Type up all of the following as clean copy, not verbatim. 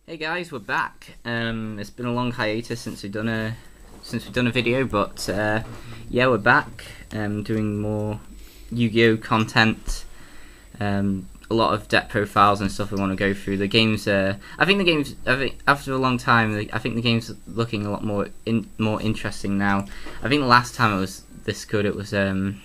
Hey guys, we're back. It's been a long hiatus since we've done a video, but yeah, we're back. Doing more Yu-Gi-Oh content. A lot of deck profiles and stuff we want to go through. The games. I think after a long time, I think the game's looking a lot more interesting now. I think the last time it was this good, it was what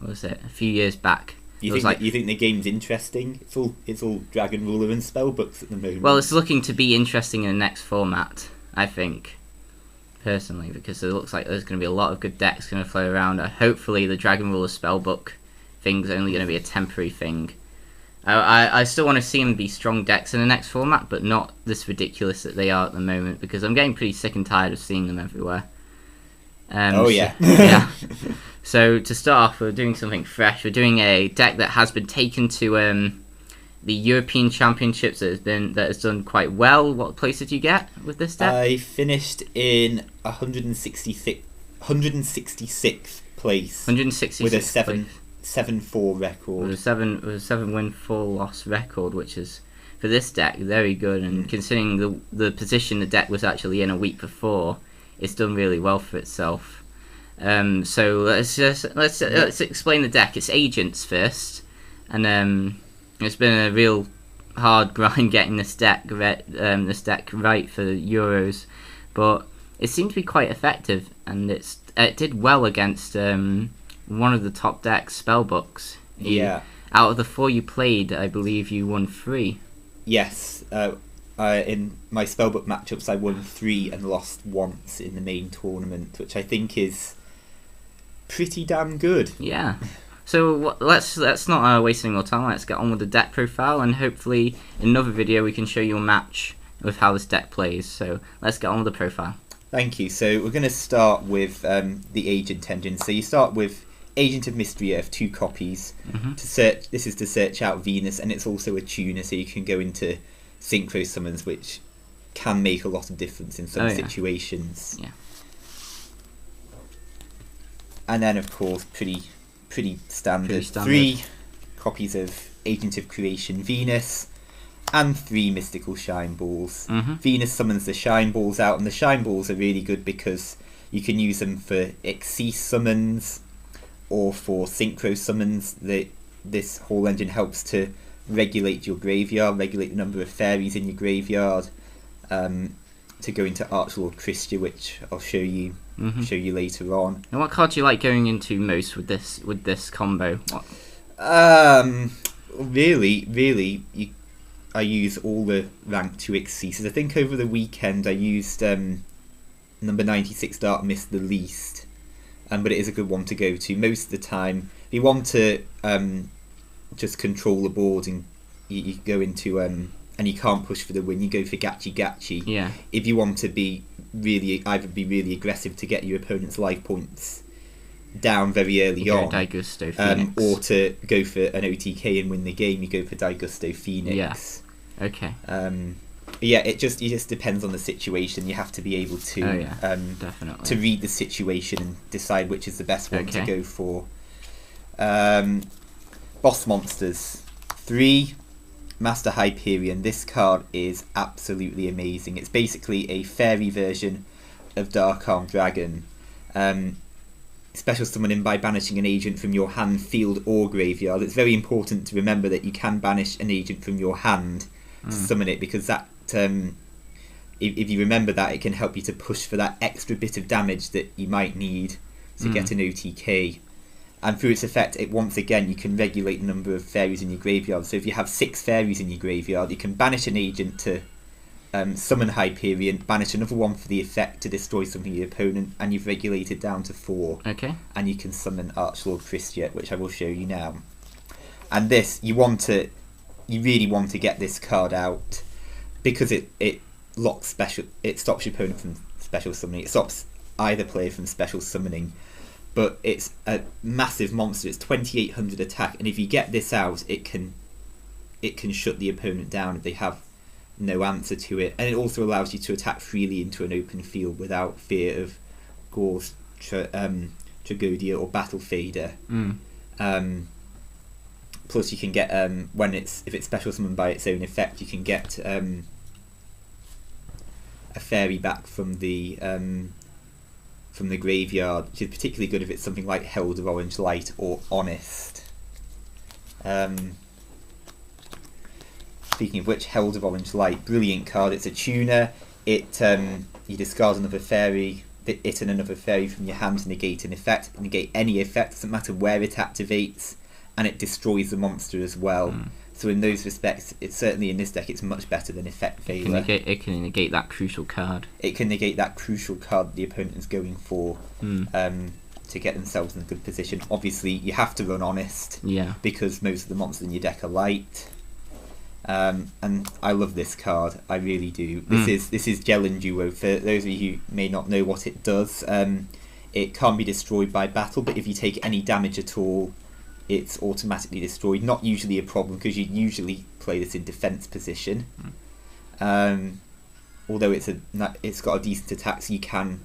was it? A few years back. You think the game's interesting? It's all Dragon Ruler and Spellbooks at the moment. Well, it's looking to be interesting in the next format, I think, personally, because it looks like there's going to be a lot of good decks going to flow around. Hopefully, the Dragon Ruler Spellbook thing's only going to be a temporary thing. I still want to see them be strong decks in the next format, but not this ridiculous that they are at the moment, because I'm getting pretty sick and tired of seeing them everywhere. Yeah. Yeah. So to start off, we're doing something fresh. We're doing a deck that has been taken to the European Championships that has done quite well. What place did you get with this deck? I finished in 166th place. 166th with a 7-4 record. With a 7-win 4-loss record, which is for this deck very good. And considering the position the deck was actually in a week before, it's done really well for itself. So let's explain the deck. It's agents first, and it's been a real hard grind getting this deck right for the Euros, but it seemed to be quite effective, and it did well against one of the top decks, Spellbooks. Out of the 4 you played, I believe you won 3. Yes. In my Spellbook matchups, I won 3 and lost once in the main tournament, which I think is pretty damn good. Yeah. So let's not waste any more time. Let's get on with the deck profile, and hopefully in another video we can show you a match with how this deck plays. So let's get on with the profile. Thank you. So we're going to start with the Agent engine. So you start with Agent of Mystery Earth, 2 copies. This is to search out Venus, and it's also a tuner, so you can go into synchro summons, which can make a lot of difference in some situations. Yeah. And then, of course, pretty standard. 3 copies of Agent of Creation Venus, and 3 Mystical Shine Balls. Venus summons the Shine Balls out, and the Shine Balls are really good because you can use them for Xyz summons or for synchro summons. This whole engine helps to regulate your graveyard, regulate the number of fairies in your graveyard, to go into Archlord Christia, which I'll show you later on. And what card do you like going into most with this combo? Really, I use all the rank 2 Xyzs. I think over the weekend I used number 96 Dark Mist the least, but it is a good one to go to most of the time. If you want to just control the board, and you go into and you can't push for the win, you go for Gachi. Yeah. If you want to be really aggressive to get your opponent's life points down very early on, Daigusto Phoenix. or to go for an OTK and win the game, you go for Daigusto Phoenix. Yeah. Okay. It just depends on the situation. You have to be able to definitely to read the situation and decide which is the best one to go for. Boss monsters 3. Master Hyperion. This card is absolutely amazing. It's basically a fairy version of Dark Arm Dragon. Special summon him by banishing an agent from your hand, field or graveyard. It's very important to remember that you can banish an agent from your hand to summon it, because that if you remember that, it can help you to push for that extra bit of damage that you might need to get an OTK. And through its effect, once again, you can regulate the number of fairies in your graveyard. So if you have 6 fairies in your graveyard, you can banish an agent to summon Hyperion, banish another one for the effect to destroy something in your opponent, and you've regulated down to 4. Okay. And you can summon Archlord Christia, which I will show you now. And this, you really want to get this card out, because it stops your opponent from special summoning. It stops either player from special summoning. But it's a massive monster. It's 2800 attack, and if you get this out, it can shut the opponent down if they have no answer to it. And it also allows you to attack freely into an open field without fear of Gore's Tragodia or Battle Fader. Plus, you can get if it's special summoned by its own effect, you can get a fairy back from the graveyard, which is particularly good if it's something like Herald of Orange Light or Honest. Speaking of which, Herald of Orange Light, brilliant card. It's a tuner. It you discard another fairy, it and another fairy from your hand to negate an effect. Negate any effect, doesn't matter where it activates, and it destroys the monster as well. So in those respects, it's certainly in this deck, it's much better than Effect Failure. It can negate that crucial card. It can negate that crucial card the opponent is going for to get themselves in a good position. Obviously, you have to run Honest, because most of the monsters in your deck are light. And I love this card, I really do. This is Gel and Duo. For those of you who may not know what it does, it can't be destroyed by battle, but if you take any damage at all, it's automatically destroyed. Not usually a problem, because you usually play this in defense position. Although it's got a decent attack, so you can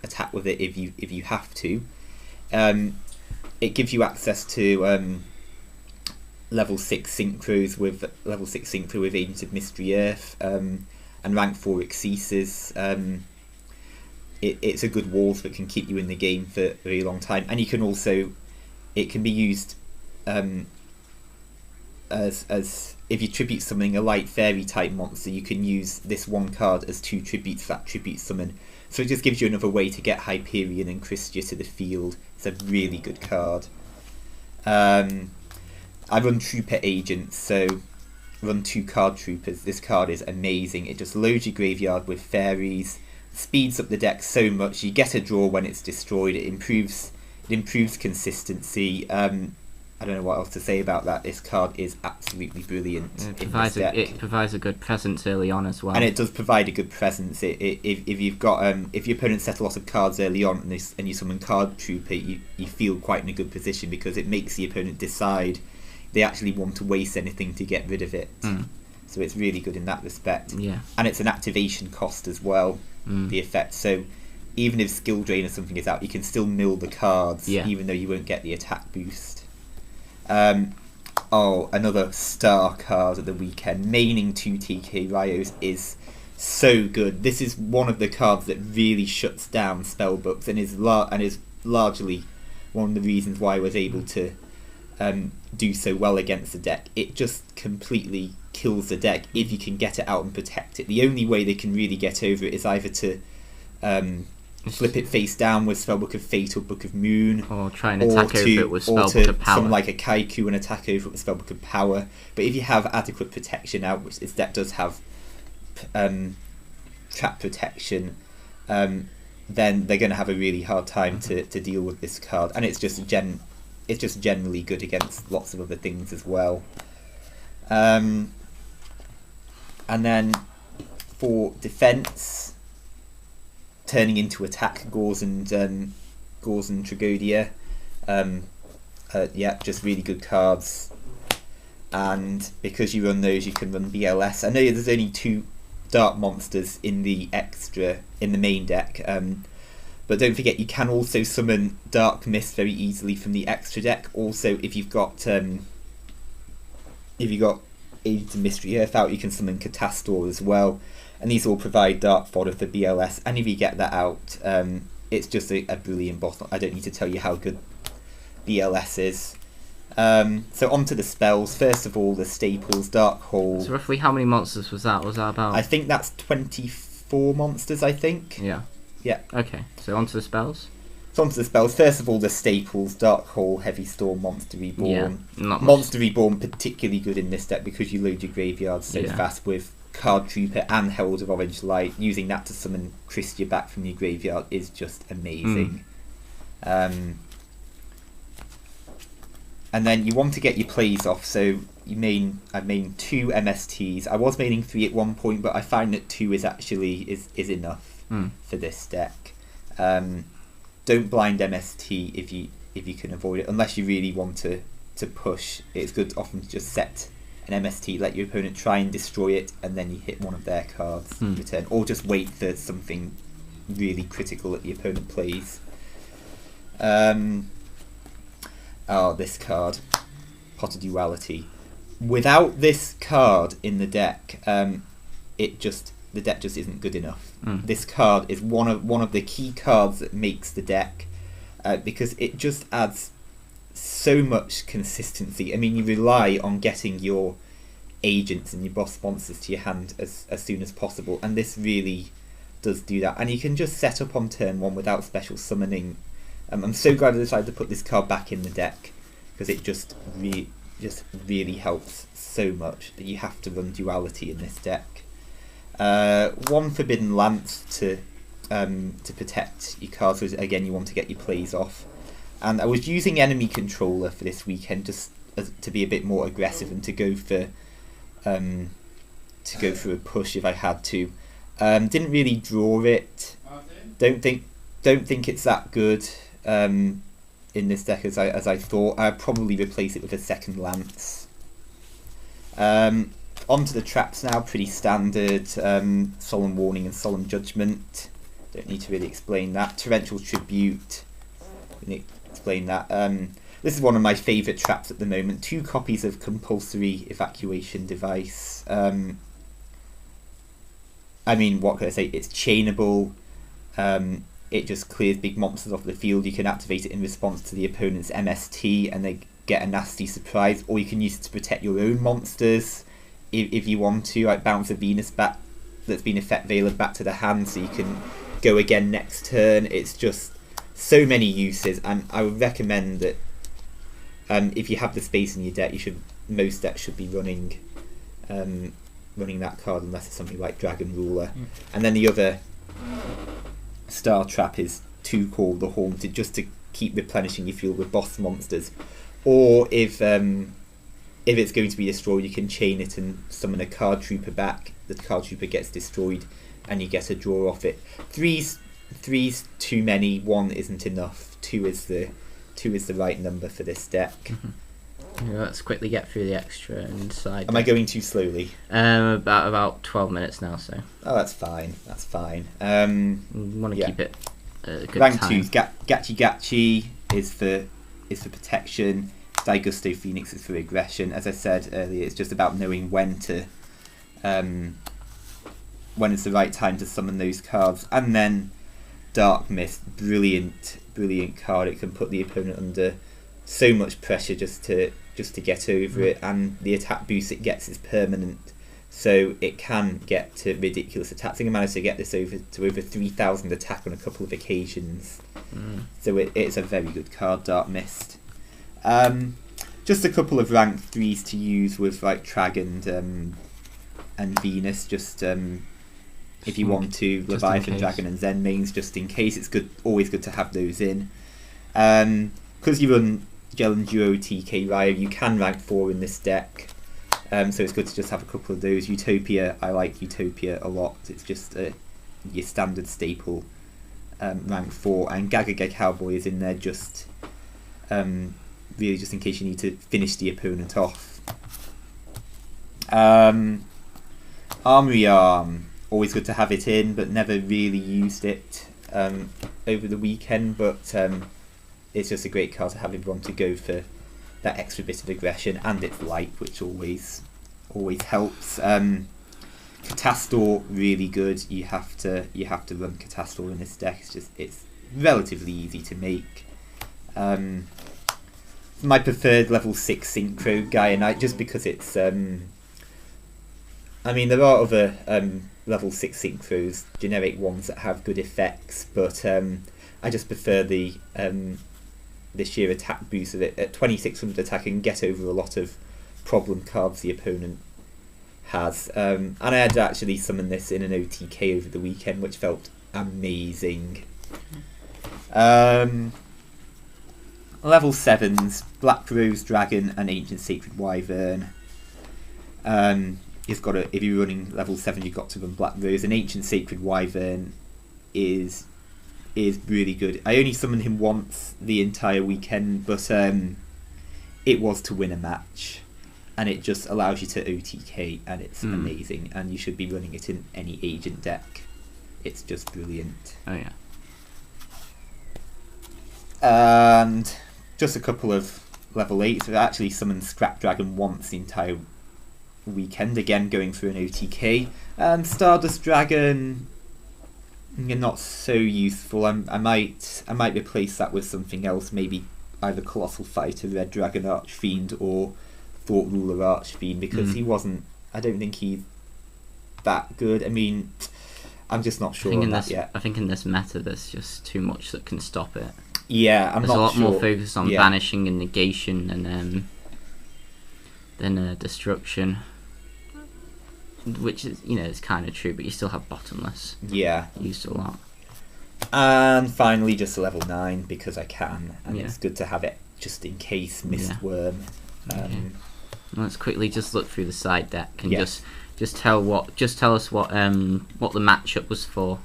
attack with it if you have to. It gives you access to level 6 synchros with Agents of Mystery Earth, and rank 4 Exceases. It's a good wall that can keep you in the game for a very long time, and you can also, it can be used as if you tribute summoning a light fairy type monster, you can use this one card as 2 tributes for that tribute summon. So it just gives you another way to get Hyperion and Christia to the field. It's a really good card. I run Trooper Agents, so run 2 card Troopers. This card is amazing. It just loads your graveyard with fairies, speeds up the deck so much. You get a draw when it's destroyed. It improves consistency. I don't know what else to say about that. This card is absolutely brilliant. It provides a good presence early on as well. And it does provide a good presence. If you've got if your opponent set a lot of cards early on and you summon Card Trooper, you feel quite in a good position, because it makes the opponent decide they actually want to waste anything to get rid of it. So it's really good in that respect. And it's an activation cost as well, the effect. So even if Skill Drain or something is out, you can still mill the cards, even though you won't get the attack boost. Another star card of the weekend, Maining 2 TK Ryos, is so good. This is one of the cards that really shuts down Spellbooks, and is largely one of the reasons why I was able to do so well against the deck. It just completely kills the deck if you can get it out and protect it. The only way they can really get over it is either to flip it face down with Spellbook of Fate or Book of Moon, or try and attack over it with Spellbook of Power. Something like a Kaiku and attack over it with Spellbook of Power. But if you have adequate protection out, which this deck does have trap protection, then they're going to have a really hard time to deal with this card. And it's just generally good against lots of other things as well. And then for defense, turning into attack, Gauze and Tragodia. Just really good cards. And because you run those, you can run BLS. I know there's only 2 dark monsters in the main deck, but don't forget you can also summon Dark Mist very easily from the extra deck. Also, if you've got Agents of Mystery Earth out, you can summon Catastor as well. And these all provide dark fodder for BLS, and if you get that out, it's just a brilliant boss. I don't need to tell you how good BLS is. So onto the spells. First of all, the staples, Dark Hole. So roughly how many monsters was that? Was that about? I think that's 24 monsters, I think. Yeah. Okay, so onto the spells. So onto the spells. First of all, the staples, Dark Hole, Heavy Storm, Monster Reborn. Monster Reborn particularly good in this deck because you load your graveyard so fast with Card Trooper and Herald of Orange Light. Using that to summon Christia back from your graveyard is just amazing. And then you want to get your plays off, so I main 2 MSTs. I was maining 3 at one point, but I find that 2 is enough for this deck. Don't blind MST if you can avoid it, unless you really want to push. It's good often to just set an MST, let your opponent try and destroy it, and then you hit one of their cards in return, or just wait for something really critical that the opponent plays. This card, Pot of Duality. Without this card in the deck, it just the deck just isn't good enough. This card is one of the key cards that makes the deck, because it just adds so much consistency. I mean, you rely on getting your agents and your boss monsters to your hand as soon as possible, and this really does do that. And you can just set up on turn 1 without special summoning. I'm so glad I decided to put this card back in the deck, because it just really helps so much that you have to run duality in this deck. 1 Forbidden Lance to protect your cards, so again you want to get your plays off. And I was using enemy controller for this weekend just to be a bit more aggressive and to go for a push if I had to. Didn't really draw it. Don't think it's that good in this deck as I thought. I'd probably replace it with a second lance. Onto the traps now, pretty standard. Solemn Warning and Solemn Judgment. Don't need to really explain that. Torrential Tribute. Explain that. This is one of my favourite traps at the moment. 2 copies of Compulsory Evacuation Device. I mean, what can I say? It's chainable. It just clears big monsters off the field. You can activate it in response to the opponent's MST and they get a nasty surprise, or you can use it to protect your own monsters if you want to, like bounce a Venus back that's been effect veilered back to the hand so you can go again next turn. It's just so many uses, and I would recommend that if you have the space in your deck, most decks should be running that card, unless it's something like Dragon Ruler. And then the other star trap is 2 Call the Haunted, just to keep replenishing your field with boss monsters. Or if it's going to be destroyed, you can chain it and summon a card trooper back. The card trooper gets destroyed and you get a draw off it. Three's too many, 1 isn't enough. 2 is the right number for this deck. Yeah, let's quickly get through the extra and decide. Am I going too slowly? About 12 minutes now, so. Oh, that's fine. We want to keep it a good Rank time. 2's Gachi Gachi is for protection. Daigusto Phoenix is for aggression. As I said earlier, it's just about knowing when it's the right time to summon those cards. And then Dark Mist, brilliant card. It can put the opponent under so much pressure just to get over it, and the attack boost it gets is permanent, so it can get to ridiculous attacks. I think I managed to get this over 3,000 attack on a couple of occasions. So it's a very good card, Dark Mist. Just a couple of rank 3s to use with like Trag and Venus, just if you want to, Leviathan, Dragon and Zen mains, just in case. It's always good to have those in. Because you run Gel and Duo TK Raya, you can rank 4 in this deck, so it's good to just have a couple of those. Utopia, I like Utopia a lot. It's just your standard staple rank 4, and Gaga Cowboy is in there just really just in case you need to finish the opponent off. Armory Arm, always good to have it in, but never really used it over the weekend, but it's just a great card to have everyone to go for that extra bit of aggression, and it's light, which always helps. Catastor, really good. You have to run Catastor in this deck. It's relatively easy to make. My preferred level 6 Synchro Gaia Knight, just because it's I mean, there are other level 6 Synchros, generic ones that have good effects, but I just prefer the sheer attack boost of it. At 2600 attack, and get over a lot of problem cards the opponent has. And I had actually summoned this in an OTK over the weekend, which felt amazing. Level 7s, Black Rose Dragon and Ancient Sacred Wyvern. If you're running level 7, you've got to run Black Rose. And Ancient Sacred Wyvern is really good. I only summoned him once the entire weekend, but it was to win a match, and it just allows you to OTK, and it's amazing, and you should be running it in any agent deck. It's just brilliant. Oh yeah. And just a couple of level 8s. I actually summoned Scrap Dragon once the entire weekend, again going through an OTK. Stardust Dragon, not so useful. I might replace that with something else, maybe either Colossal Fighter, Red Dragon Archfiend, or Thought Ruler Archfiend, because he wasn't. I don't think he's that good. I mean, I'm just not sure on that yet. I think in this meta, there's just too much that can stop it. Yeah, I'm there's not a lot sure. more focus on banishing and negation than destruction, which is, it's kind of true, but you still have bottomless. Yeah, used a lot. And finally, just level 9 because I can, and it's good to have it just in case. Mistworm. Let's quickly just look through the side deck and just tell us what the matchup was for.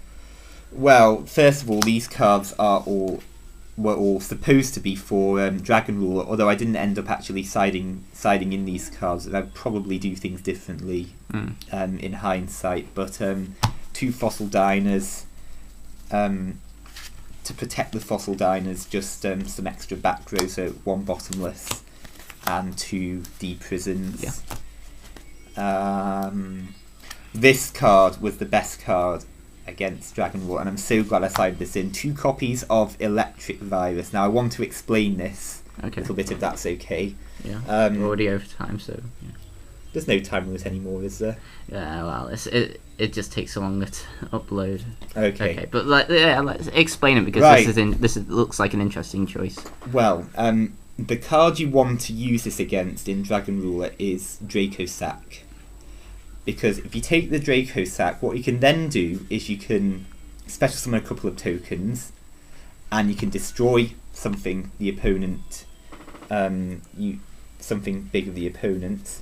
Well, first of all, these cards were all supposed to be for Dragon Ruler, although I didn't end up actually siding in these cards, and I'd probably do things differently in hindsight. But 2 Fossil Diners to protect the Fossil Diners, just some extra back row, so 1 Bottomless and 2 D-Prisons. This card was the best card against Dragon Ruler, and I'm so glad I sided this in. 2 copies of Electric Virus. Now I want to explain this a little bit, if that's okay. Yeah. We're already over time, so there's no time limit anymore, is there? Yeah. Well, it just takes so longer to upload. Okay. But let's explain it, because this looks like an interesting choice. Well, the card you want to use this against in Dragon Ruler is Draco Sack. Because if you take the Draco Sack, what you can then do is you can special summon a couple of tokens, and you can destroy something the opponent, something big of the opponent's,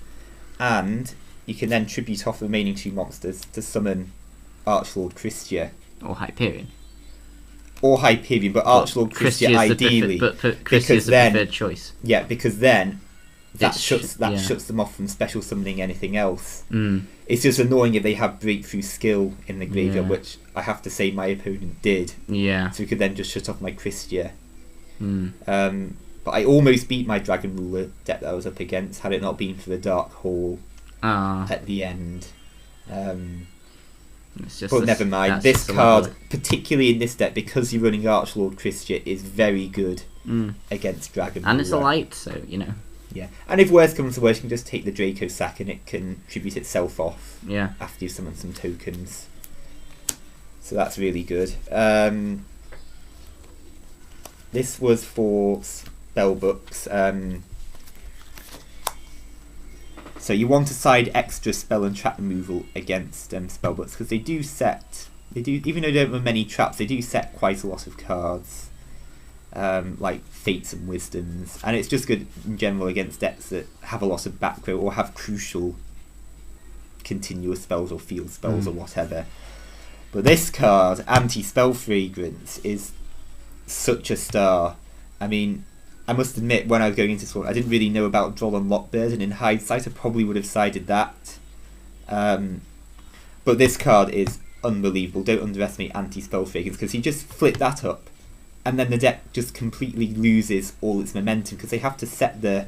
and you can then tribute off the remaining 2 monsters to summon Archlord Christia. Or Hyperion. But Archlord Christia ideally. But Christia is the preferred choice. Yeah, because then that shuts them off from special summoning anything else. It's just annoying if they have breakthrough skill in the graveyard, which I have to say my opponent did. Yeah. So we could then just shut off my Christia. But I almost beat my Dragon Ruler deck that I was up against, had it not been for the Dark Hole at the end. But never mind. This card, particularly in this deck, because you're running Archlord Christia, is very good against Dragon Ruler. And it's a light, so Yeah, and if worse comes to worse, you can just take the Draco Sack and it can tribute itself off after you summon some tokens. So that's really good. This was for Spellbooks. So you want to side extra spell and trap removal against Spellbooks, because they do, even though they don't run many traps, they do set quite a lot of cards. Like Fates and Wisdoms, and it's just good in general against decks that have a lot of back row or have crucial continuous spells or field spells or whatever. But this card, Anti-Spell Fragrance, is such a star. I mean, I must admit, when I was going into this one, I didn't really know about Droll and Lockbird, and in hindsight I probably would have sided that. But this card is unbelievable. Don't underestimate Anti-Spell Fragrance, because you just flip that up and then the deck just completely loses all its momentum, because they have to set the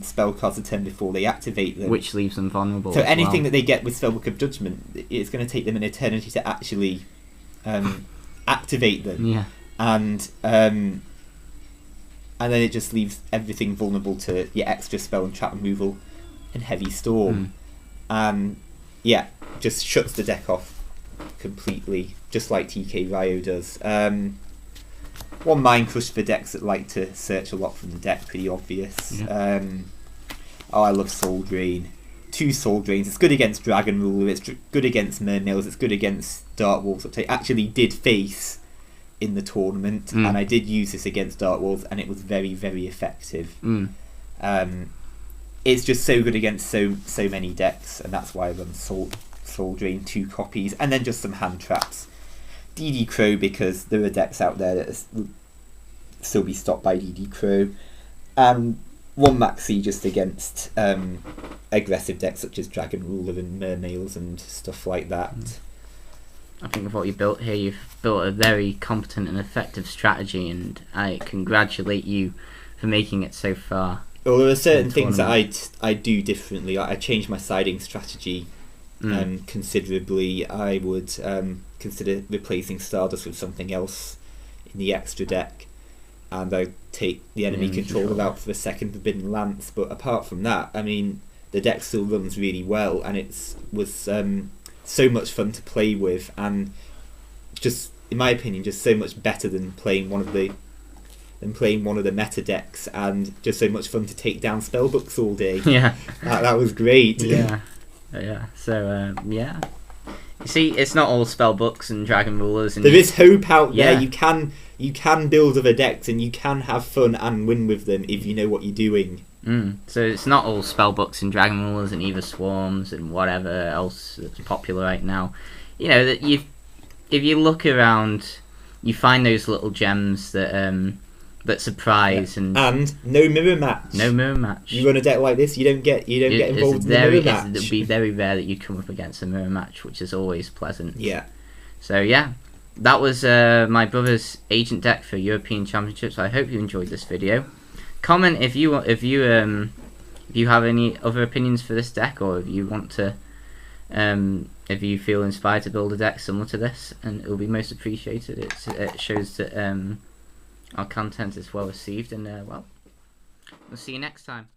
spell cards a turn before they activate them, which leaves them vulnerable. So anything that they get with Spellbook of Judgment, it's going to take them an eternity to actually activate them. Yeah. And then it just leaves everything vulnerable to your extra spell and trap removal and Heavy Storm. Just shuts the deck off completely, just like TK Ryo does. One Mind Crush for decks that like to search a lot from the deck, pretty obvious. Yeah. I love Soul Drain. 2 Soul Drains. It's good against Dragon Ruler, it's good against Mermails, it's good against Dark Wolves, which I actually did face in the tournament, and I did use this against Dark Wolves, and it was very, very effective. It's just so good against so many decks, and that's why I run Soul Drain, 2 copies, and then just some hand traps. DD Crow, because there are decks out there that will still be stopped by DD Crow, and 1 Maxi just against aggressive decks such as Dragon Ruler and Mermails and stuff like that. I think of what you built here, you've built a very competent and effective strategy, and I congratulate you for making it so far. Well, there are certain things that I do differently. I change my siding strategy considerably. I would consider replacing Stardust with something else in the extra deck, and I take the enemy controller out for the second Forbidden Lance. But apart from that, I mean, the deck still runs really well, and was so much fun to play with, and just, in my opinion, just so much better than playing one of the meta decks, and just so much fun to take down spellbooks all day. Yeah, that was great. Yeah. So yeah. You see, it's not all spellbooks and dragon rulers. And there is hope out there. You can build other decks, and you can have fun and win with them if you know what you're doing. So it's not all spellbooks and dragon rulers and Evilswarms and whatever else that's popular right now. You know that if you look around, you find those little gems that surprise and no mirror match. No mirror match. You run a deck like this, you don't get involved in the mirror match. It would be very rare that you come up against a mirror match, which is always pleasant. Yeah. So yeah, that was my brother's agent deck for European Championships. I hope you enjoyed this video. Comment if you have any other opinions for this deck, or if you want to, if you feel inspired to build a deck similar to this, and it will be most appreciated. It shows that our content is well received, and well, we'll see you next time.